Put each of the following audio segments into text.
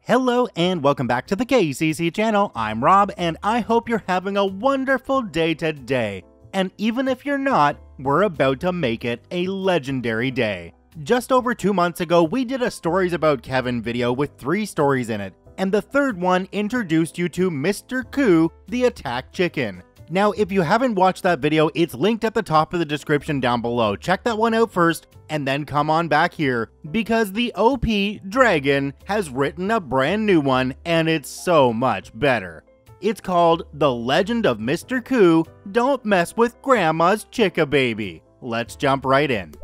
Hello and welcome back to the KCC channel. I'm Rob and I hope you're having a wonderful day today. And even if you're not, we're about to make it a legendary day. Just over 2 months ago, we did a Stories About Kevin video with 3 stories in it, and the third one introduced you to Mr. Koo, the attack chicken. Now, if you haven't watched that video, it's linked at the top of the description down below. Check that one out first, and then come on back here, because the OP Dragon has written a brand new one, and it's so much better. It's called The Legend of Mr. Koo, Don't Mess with Grandma's Chicka Baby. Let's jump right in.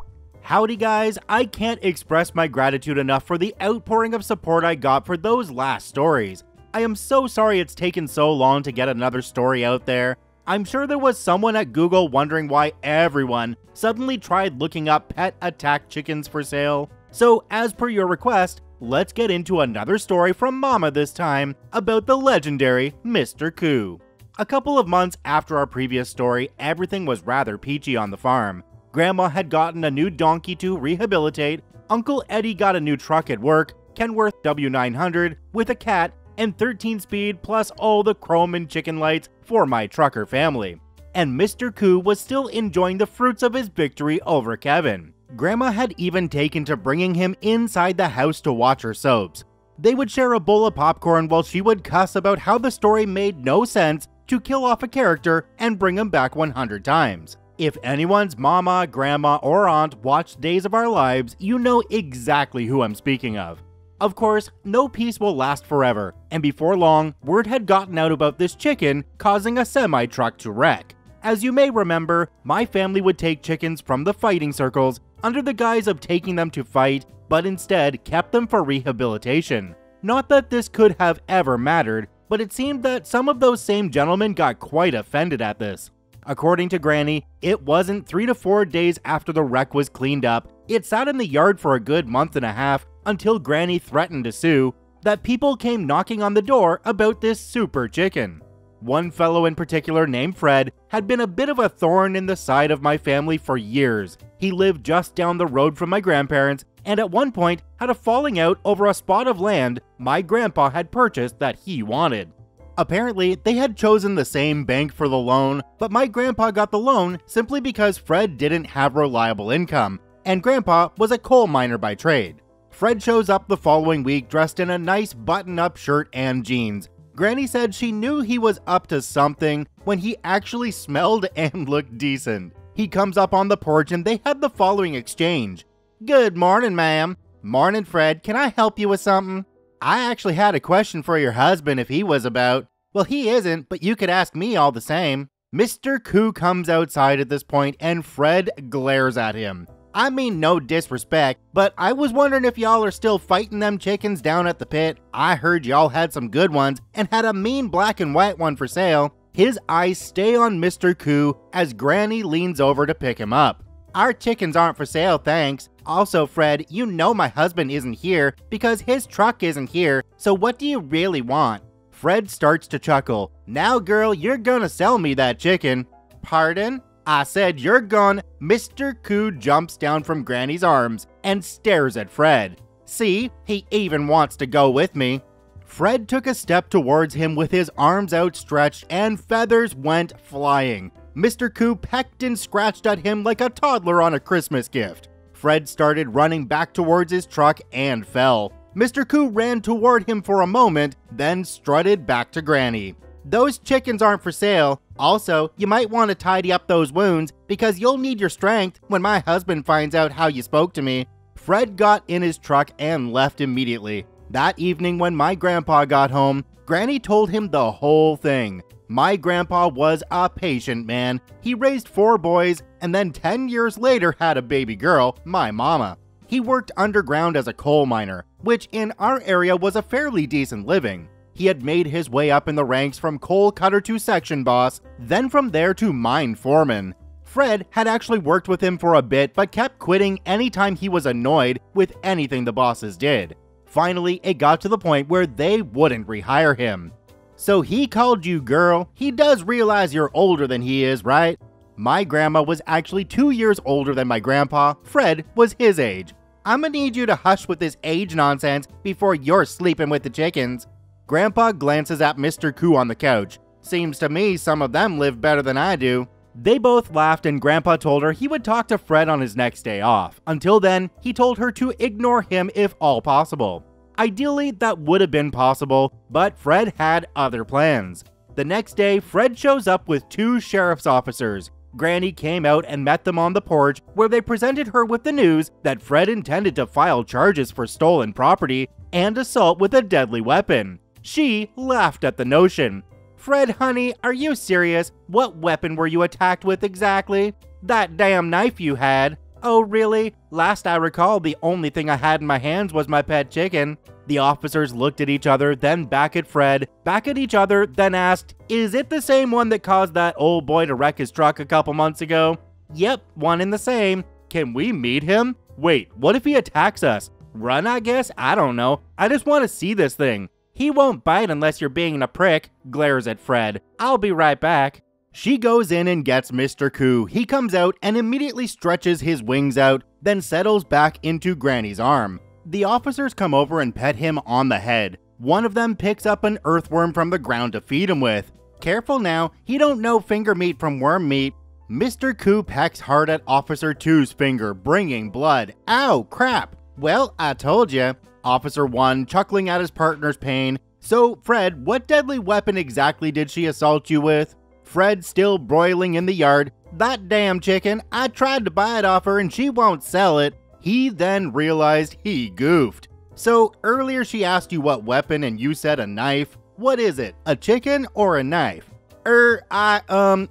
Howdy guys, I can't express my gratitude enough for the outpouring of support I got for those last stories. I am so sorry it's taken so long to get another story out there. I'm sure there was someone at Google wondering why everyone suddenly tried looking up pet attack chickens for sale. So as per your request, let's get into another story from Mama this time about the legendary Mr. Koo. A couple of months after our previous story, everything was rather peachy on the farm. Grandma had gotten a new donkey to rehabilitate, Uncle Eddie got a new truck at work, Kenworth W900 with a cat, and 13-speed plus all the chrome and chicken lights for my trucker family. And Mr. Koo was still enjoying the fruits of his victory over Kevin. Grandma had even taken to bringing him inside the house to watch her soaps. They would share a bowl of popcorn while she would cuss about how the story made no sense to kill off a character and bring him back 100 times. If anyone's mama, grandma, or aunt watched Days of Our Lives, you know exactly who I'm speaking of. Of course, no peace will last forever, and before long, word had gotten out about this chicken causing a semi-truck to wreck. As you may remember, my family would take chickens from the fighting circles under the guise of taking them to fight, but instead kept them for rehabilitation. Not that this could have ever mattered, but it seemed that some of those same gentlemen got quite offended at this. According to Granny, it wasn't 3 to 4 days after the wreck was cleaned up, it sat in the yard for a good month and a half until Granny threatened to sue, that people came knocking on the door about this super chicken. One fellow in particular named Fred had been a bit of a thorn in the side of my family for years. He lived just down the road from my grandparents and at one point had a falling out over a spot of land my grandpa had purchased that he wanted. Apparently, they had chosen the same bank for the loan, but my grandpa got the loan simply because Fred didn't have reliable income, and Grandpa was a coal miner by trade. Fred shows up the following week dressed in a nice button-up shirt and jeans. Granny said she knew he was up to something when he actually smelled and looked decent. He comes up on the porch and they had the following exchange. "Good morning, ma'am." "Morning, Fred. Can I help you with something?" "I actually had a question for your husband if he was about." "Well, he isn't, but you could ask me all the same." Mr. Koo comes outside at this point and Fred glares at him. "I mean no disrespect, but I was wondering if y'all are still fighting them chickens down at the pit. I heard y'all had some good ones and had a mean black and white one for sale." His eyes stay on Mr. Koo as Granny leans over to pick him up. "Our chickens aren't for sale, thanks. Also, Fred, you know my husband isn't here because his truck isn't here, so what do you really want?" Fred starts to chuckle. "Now, girl, you're gonna sell me that chicken." "Pardon?" "I said you're gone." Mr. Koo jumps down from Granny's arms and stares at Fred. "See, he even wants to go with me." Fred took a step towards him with his arms outstretched and feathers went flying. Mr. Koo pecked and scratched at him like a toddler on a Christmas gift. Fred started running back towards his truck and fell. Mr. Koo ran toward him for a moment, then strutted back to Granny. "Those chickens aren't for sale. Also, you might want to tidy up those wounds because you'll need your strength when my husband finds out how you spoke to me." Fred got in his truck and left immediately. That evening when my grandpa got home, Granny told him the whole thing. My grandpa was a patient man. He raised 4 boys and then 10 years later had a baby girl, my mama. He worked underground as a coal miner, which in our area was a fairly decent living. He had made his way up in the ranks from coal cutter to section boss, then from there to mine foreman. Fred had actually worked with him for a bit but kept quitting anytime he was annoyed with anything the bosses did. Finally, it got to the point where they wouldn't rehire him. "So he called you girl. He does realize you're older than he is, right?" My grandma was actually 2 years older than my grandpa. Fred was his age. I'ma need you to hush with this age nonsense before you're sleeping with the chickens." Grandpa glances at Mr. Koo on the couch. "Seems to me some of them live better than I do." They both laughed and Grandpa told her he would talk to Fred on his next day off. Until then, he told her to ignore him if all possible. Ideally, that would have been possible, but Fred had other plans. The next day, Fred shows up with 2 sheriff's officers. Granny came out and met them on the porch, where they presented her with the news that Fred intended to file charges for stolen property and assault with a deadly weapon. She laughed at the notion. "Fred, honey, are you serious? What weapon were you attacked with exactly?" "That damn knife you had." "Oh, really? Last I recall, the only thing I had in my hands was my pet chicken." The officers looked at each other, then back at Fred, back at each other, then asked, "Is it the same one that caused that old boy to wreck his truck a couple months ago?" "Yep, one and the same." "Can we meet him?" "Wait, what if he attacks us?" "Run, I guess? I don't know. I just want to see this thing." "He won't bite unless you're being a prick," glares at Fred. "I'll be right back." She goes in and gets Mr. Koo. He comes out and immediately stretches his wings out, then settles back into Granny's arm. The officers come over and pet him on the head. One of them picks up an earthworm from the ground to feed him with. "Careful now, he don't know finger meat from worm meat." Mr. Koo pecks hard at Officer 2's finger, bringing blood. "Ow, crap. Well, I told ya." Officer 1 chuckling at his partner's pain. "So, Fred, what deadly weapon exactly did she assault you with?" Fred, still broiling in the yard. "That damn chicken. I tried to buy it off her and she won't sell it." He then realized he goofed. "So, earlier she asked you what weapon and you said a knife. What is it, a chicken or a knife?"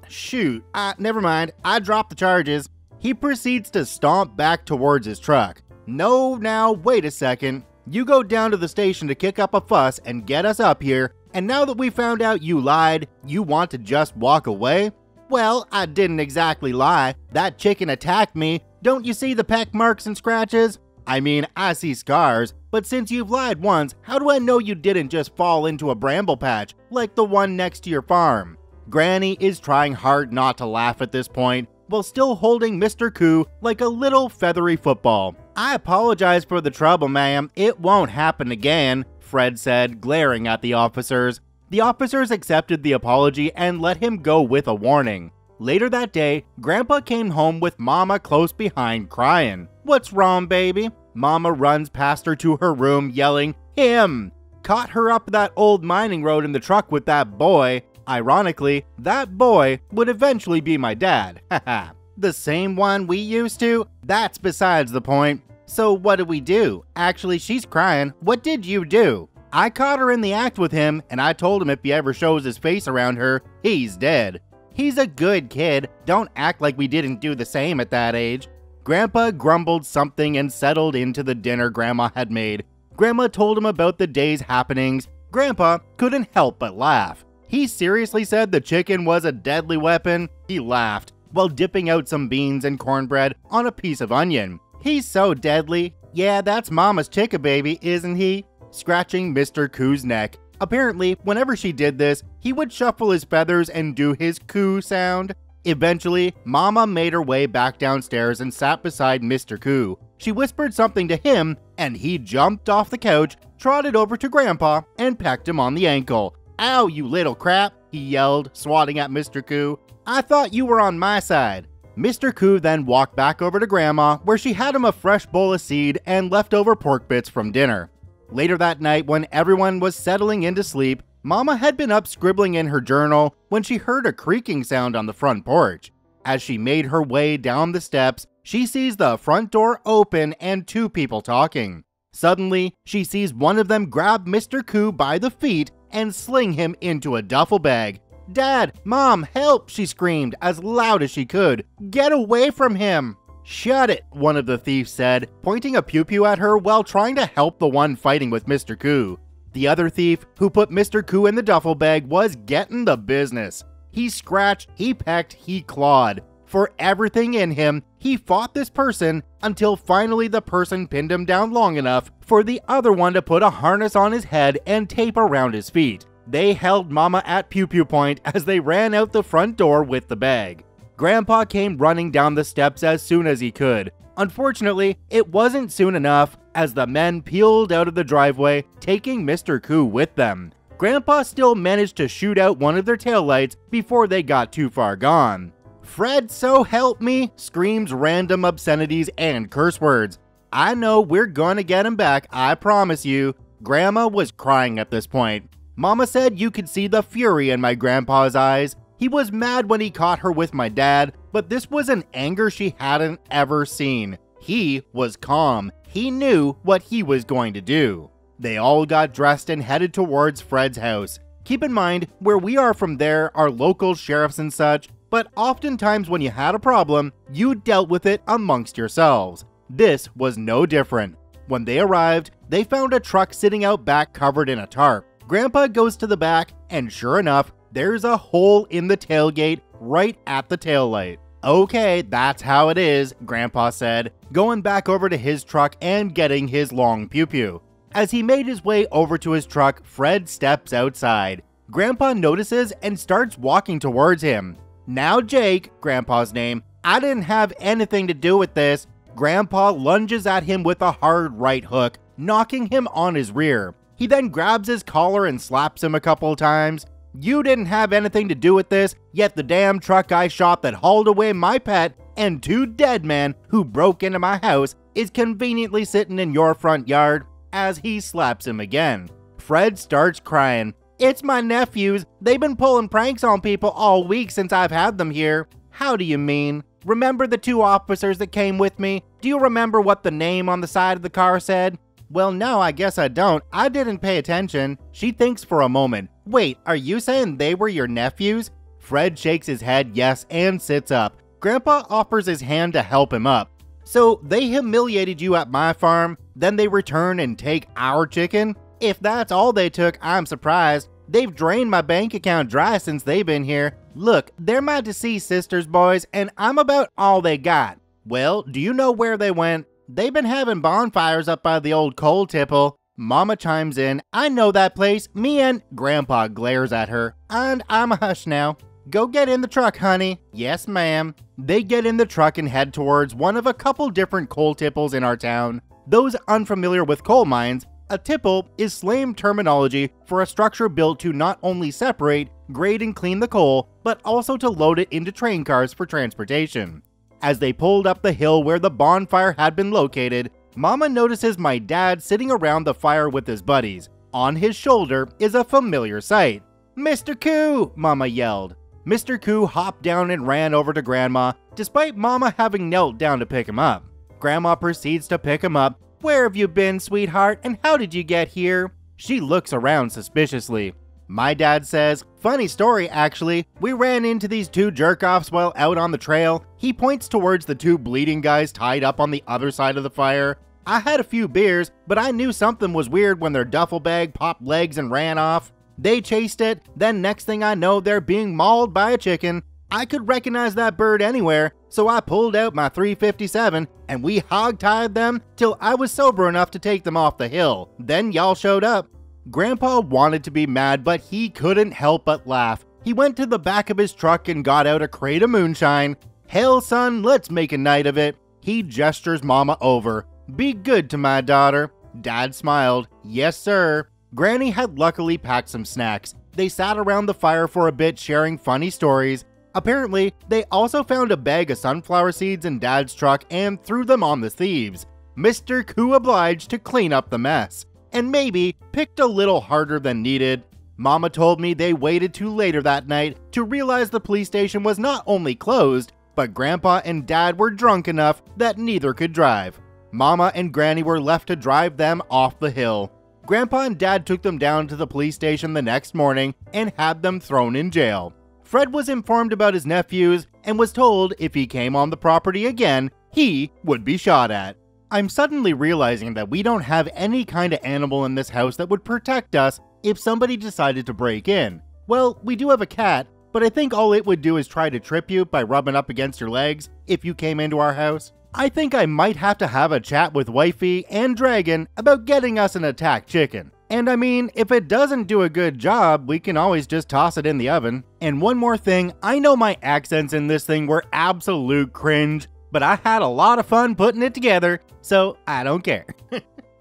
Shoot. Never mind. I dropped the charges." He proceeds to stomp back towards his truck. "No, now, wait a second. You go down to the station to kick up a fuss and get us up here, and now that we found out you lied, you want to just walk away?" "Well, I didn't exactly lie. That chicken attacked me. Don't you see the peck marks and scratches?" "I mean, I see scars, but since you've lied once, how do I know you didn't just fall into a bramble patch, like the one next to your farm?" Granny is trying hard not to laugh at this point, while still holding Mr. Koo like a little feathery football. "I apologize for the trouble, ma'am. It won't happen again," Fred said, glaring at the officers. The officers accepted the apology and let him go with a warning. Later that day, Grandpa came home with Mama close behind crying. "What's wrong, baby?" Mama runs past her to her room yelling, "Him! Caught her up that old mining road in the truck with that boy." Ironically, that boy would eventually be my dad. Haha. "The same one we used to? That's besides the point. So what did we do? Actually, she's crying. What did you do?" "I caught her in the act with him, and I told him if he ever shows his face around her, he's dead." "He's a good kid. Don't act like we didn't do the same at that age." Grandpa grumbled something and settled into the dinner Grandma had made. Grandma told him about the day's happenings. Grandpa couldn't help but laugh. He seriously said the chicken was a deadly weapon. He laughed, while dipping out some beans and cornbread on a piece of onion. "He's so deadly. Yeah, that's Mama's chicken baby, isn't he?" Scratching Mr. Koo's neck. Apparently, whenever she did this, he would shuffle his feathers and do his coo sound. Eventually, Mama made her way back downstairs and sat beside Mr. Koo. She whispered something to him, and he jumped off the couch, trotted over to Grandpa, and pecked him on the ankle. "Ow, you little crap," he yelled, swatting at Mr. Koo. "I thought you were on my side." Mr. Koo then walked back over to Grandma, where she had him a fresh bowl of seed and leftover pork bits from dinner. Later that night, when everyone was settling into sleep, Mama had been up scribbling in her journal when she heard a creaking sound on the front porch. As she made her way down the steps, she sees the front door open and 2 people talking. Suddenly, she sees one of them grab Mr. Koo by the feet and sling him into a duffel bag. "Dad! Mom! Help!" she screamed as loud as she could. "Get away from him!" "Shut it!" one of the thieves said, pointing a pew-pew at her while trying to help the one fighting with Mr. Koo. The other thief, who put Mr. Koo in the duffel bag, was getting the business. He scratched, he pecked, he clawed. For everything in him, he fought this person until finally the person pinned him down long enough for the other one to put a harness on his head and tape around his feet. They held Mama at pew-pew point as they ran out the front door with the bag. Grandpa came running down the steps as soon as he could. Unfortunately, it wasn't soon enough as the men peeled out of the driveway, taking Mr. Koo with them. Grandpa still managed to shoot out one of their taillights before they got too far gone. "Fred, so help me," screams random obscenities and curse words. "I know we're gonna get him back, I promise you." Grandma was crying at this point. Mama said you could see the fury in my grandpa's eyes. He was mad when he caught her with my dad, but this was an anger she hadn't ever seen. He was calm. He knew what he was going to do. They all got dressed and headed towards Fred's house. Keep in mind, where we are from there are local sheriffs and such, but oftentimes when you had a problem, you dealt with it amongst yourselves. This was no different. When they arrived, they found a truck sitting out back covered in a tarp. Grandpa goes to the back, and sure enough, there's a hole in the tailgate right at the taillight. "Okay, that's how it is," Grandpa said, going back over to his truck and getting his long pew-pew. As he made his way over to his truck, Fred steps outside. Grandpa notices and starts walking towards him. "Now Jake," Grandpa's name, "I didn't have anything to do with this." Grandpa lunges at him with a hard right hook, knocking him on his rear. He then grabs his collar and slaps him a couple times. "You didn't have anything to do with this, yet the damn truck I shot that hauled away my pet and 2 dead men who broke into my house is conveniently sitting in your front yard," as he slaps him again. Fred starts crying. "It's my nephews. They've been pulling pranks on people all week since I've had them here." "How do you mean? Remember the 2 officers that came with me? Do you remember what the name on the side of the car said?" "Well, no, I guess I don't. I didn't pay attention." She thinks for a moment. "Wait, are you saying they were your nephews?" Fred shakes his head yes and sits up. Grandpa offers his hand to help him up. "So they humiliated you at my farm, then they return and take our chicken? If that's all they took, I'm surprised. They've drained my bank account dry since they've been here. Look, they're my deceased sisters, boys, and I'm about all they got." "Well, do you know where they went?" "They've been having bonfires up by the old coal tipple." Mama chimes in. "I know that place. Me and—" Grandpa glares at her. "And I'm a hush now. Go get in the truck, honey." "Yes, ma'am." They get in the truck and head towards one of a couple different coal tipples in our town. Those unfamiliar with coal mines, a tipple is slang terminology for a structure built to not only separate, grade and clean the coal, but also to load it into train cars for transportation. As they pulled up the hill where the bonfire had been located, Mama notices my dad sitting around the fire with his buddies. On his shoulder is a familiar sight. "Mr. Koo!" Mama yelled. Mr. Koo hopped down and ran over to Grandma, despite Mama having knelt down to pick him up. Grandma proceeds to pick him up. "Where have you been, sweetheart, and how did you get here?" She looks around suspiciously. My dad says, "Funny story, actually. We ran into these 2 jerk-offs while out on the trail." He points towards the 2 bleeding guys tied up on the other side of the fire. "I had a few beers, but I knew something was weird when their duffel bag popped legs and ran off. They chased it, then next thing I know, they're being mauled by a chicken. I could recognize that bird anywhere, so I pulled out my .357 and we hog-tied them till I was sober enough to take them off the hill. Then y'all showed up." Grandpa wanted to be mad, but he couldn't help but laugh. He went to the back of his truck and got out a crate of moonshine. "Hell, son, let's make a night of it." He gestures Mama over. "Be good to my daughter." Dad smiled. "Yes, sir." Granny had luckily packed some snacks. They sat around the fire for a bit sharing funny stories. Apparently, they also found a bag of sunflower seeds in Dad's truck and threw them on the thieves. Mr. Koo obliged to clean up the mess, and maybe picked a little harder than needed. Mama told me they waited till later that night to realize the police station was not only closed, but Grandpa and Dad were drunk enough that neither could drive. Mama and Granny were left to drive them off the hill. Grandpa and Dad took them down to the police station the next morning and had them thrown in jail. Fred was informed about his nephews and was told if he came on the property again, he would be shot at. I'm suddenly realizing that we don't have any kind of animal in this house that would protect us if somebody decided to break in. Well, we do have a cat, but I think all it would do is try to trip you by rubbing up against your legs if you came into our house. I think I might have to have a chat with Wifey and Dragon about getting us an attack chicken. And I mean, if it doesn't do a good job, we can always just toss it in the oven. And one more thing, I know my accents in this thing were absolute cringe, but I had a lot of fun putting it together, so I don't care.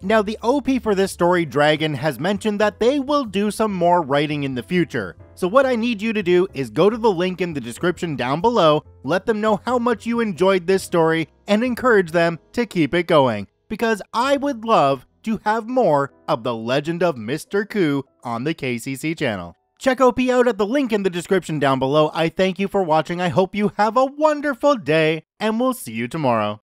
Now, the OP for this story, Dragon, has mentioned that they will do some more writing in the future. So what I need you to do is go to the link in the description down below, let them know how much you enjoyed this story, and encourage them to keep it going, because I would love to have more of the legend of Mr. Koo on the KCC channel. Check OP out at the link in the description down below. I thank you for watching. I hope you have a wonderful day, and we'll see you tomorrow.